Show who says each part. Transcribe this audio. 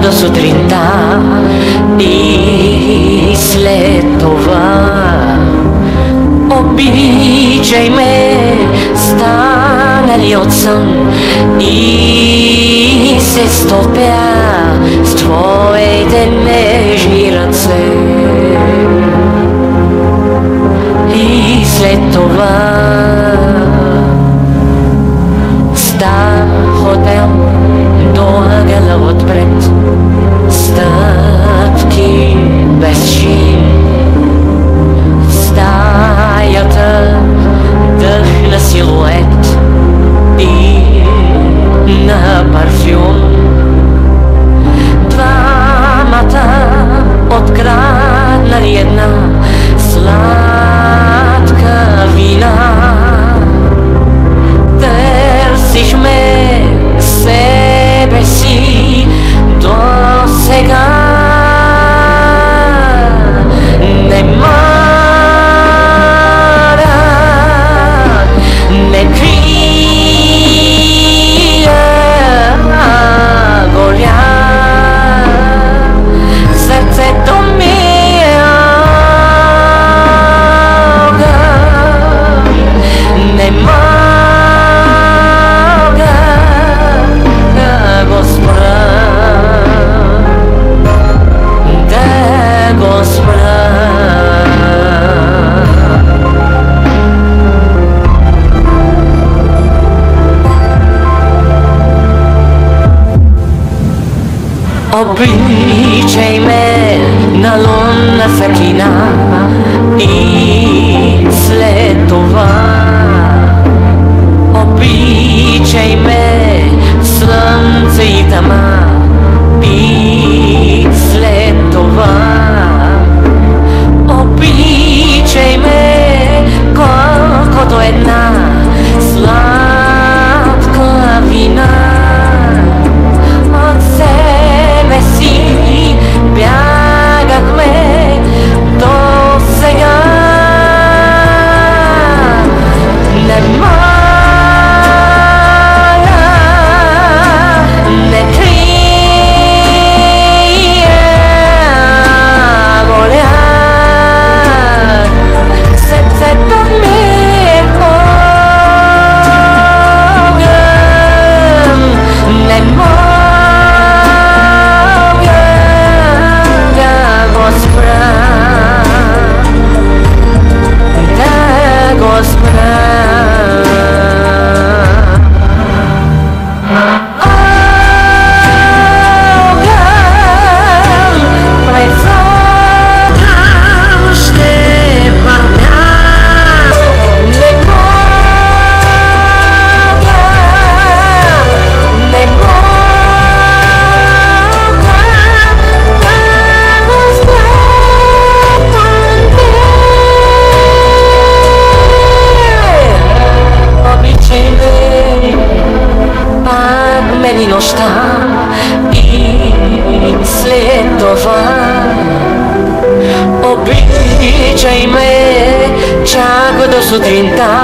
Speaker 1: до сутринта и след това обичай ме, стана ли от сън и се стопя с твоите нежни ръце. И след това стар хотел до ъгъла отпред, стъпки без шин. В стаята дъхна силует и на парфюм. Двамата откраднали една сладка вина. Търсихме себе си до сега. Не мора, не крия, горя сърцето ми е огън. Не мога да го спра, да го спра. Обичай ме на лунна светлина и след това обичай ме слънце и тъма и след това обичай ме колкото една сладка вина. От себе си бягахме до сега. Не моля, не крия, моля, сърцето ми е огън. Не мога да го спра, да го спра. Мени нощта и след това обичай ме чак до сутринта